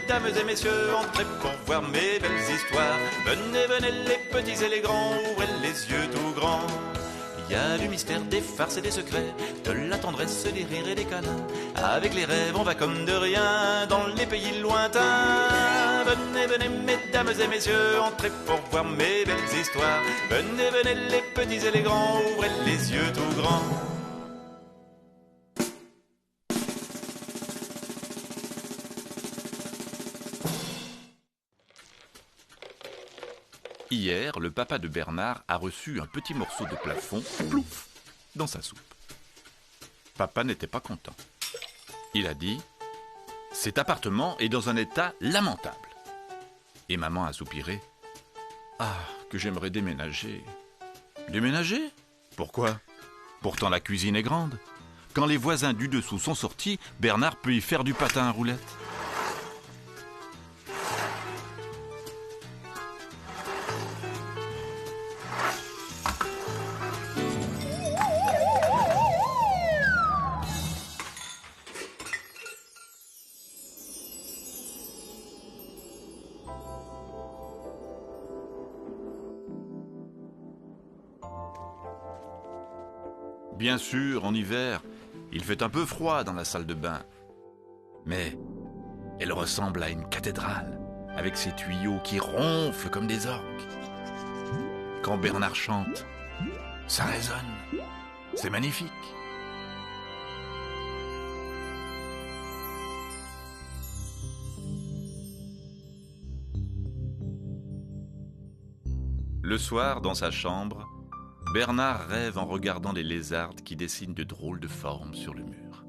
mesdames et messieurs, entrez pour voir mes belles histoires. Venez, venez les petits et les grands, ouvrez les yeux tout grands. Il y a du mystère, des farces et des secrets, de la tendresse, des rires et des câlins. Avec les rêves, on va comme de rien dans les pays lointains. Venez, venez, mesdames et messieurs, entrez pour voir mes belles histoires. Venez, venez, les petits et les grands, ouvrez les yeux tout grands. Hier, le papa de Bernard a reçu un petit morceau de plafond, plouf, dans sa soupe. Papa n'était pas content. Il a dit « Cet appartement est dans un état lamentable. » Et maman a soupiré. « Ah, que j'aimerais déménager. » « Déménager ? Pourquoi ? Pourtant la cuisine est grande. Quand les voisins du dessous sont sortis, Bernard peut y faire du patin à roulettes. » Bien sûr, en hiver, il fait un peu froid dans la salle de bain. Mais elle ressemble à une cathédrale, avec ses tuyaux qui ronflent comme des orgues. Quand Bernard chante, ça résonne. C'est magnifique. Le soir, dans sa chambre, Bernard rêve en regardant les lézardes qui dessinent de drôles de formes sur le mur.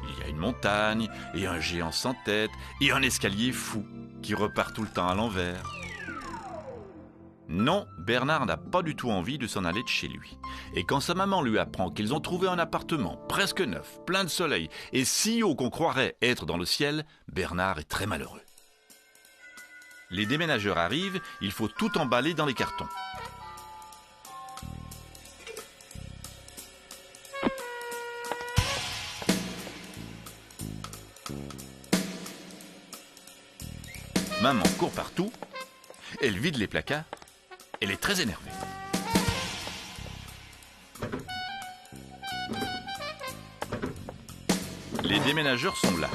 Il y a une montagne, et un géant sans tête, et un escalier fou qui repart tout le temps à l'envers. Non, Bernard n'a pas du tout envie de s'en aller de chez lui. Et quand sa maman lui apprend qu'ils ont trouvé un appartement presque neuf, plein de soleil, et si haut qu'on croirait être dans le ciel, Bernard est très malheureux. Les déménageurs arrivent, il faut tout emballer dans les cartons. Maman court partout, elle vide les placards, elle est très énervée. Les déménageurs sont là.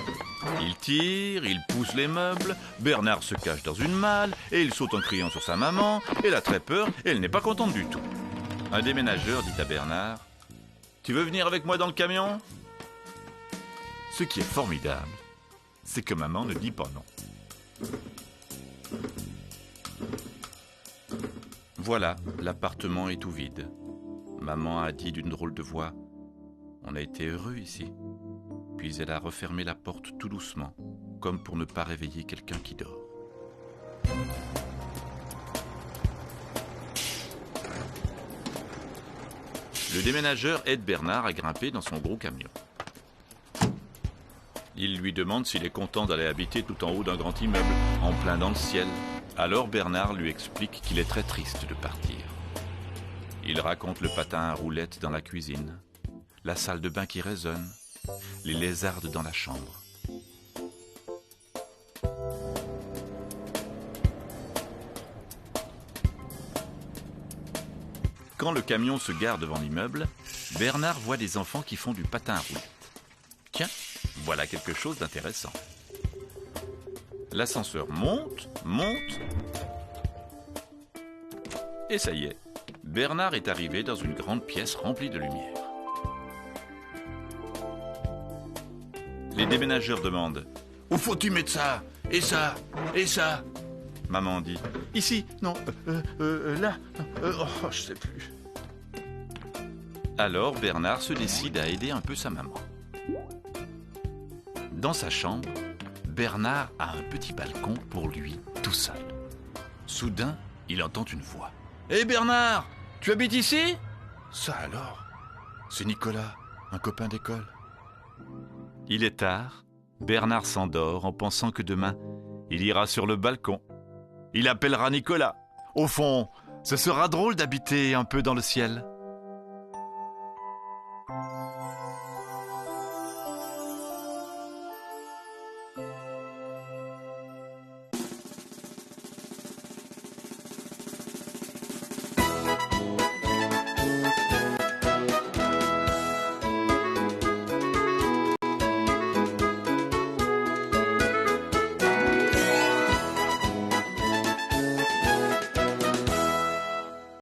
Ils tirent, ils poussent les meubles, Bernard se cache dans une malle et il saute en criant sur sa maman. Elle a très peur et elle n'est pas contente du tout. Un déménageur dit à Bernard « Tu veux venir avec moi dans le camion ?» Ce qui est formidable, c'est que maman ne dit pas non. Voilà, l'appartement est tout vide. Maman a dit d'une drôle de voix « On a été heureux ici. » Puis elle a refermé la porte tout doucement, comme pour ne pas réveiller quelqu'un qui dort. Le déménageur aide Bernard à grimper dans son gros camion. Il lui demande s'il est content d'aller habiter tout en haut d'un grand immeuble, en plein dans le ciel. Alors Bernard lui explique qu'il est très triste de partir. Il raconte le patin à roulettes dans la cuisine, la salle de bain qui résonne, les lézardes dans la chambre. Quand le camion se gare devant l'immeuble, Bernard voit des enfants qui font du patin à roulettes. Tiens, voilà quelque chose d'intéressant. L'ascenseur monte, et ça y est, Bernard est arrivé dans une grande pièce remplie de lumière. Les déménageurs demandent « Où faut-tu mettre ça ? Et ça ? Et ça ?» Maman dit « Ici, non, là, je sais plus. » Alors Bernard se décide à aider un peu sa maman. Dans sa chambre, Bernard a un petit balcon pour lui, tout seul. Soudain, il entend une voix. « Hé Bernard, tu habites ici ? » Ça alors ? C'est Nicolas, un copain d'école. Il est tard, Bernard s'endort en pensant que demain, il ira sur le balcon. Il appellera Nicolas. Au fond, ce sera drôle d'habiter un peu dans le ciel.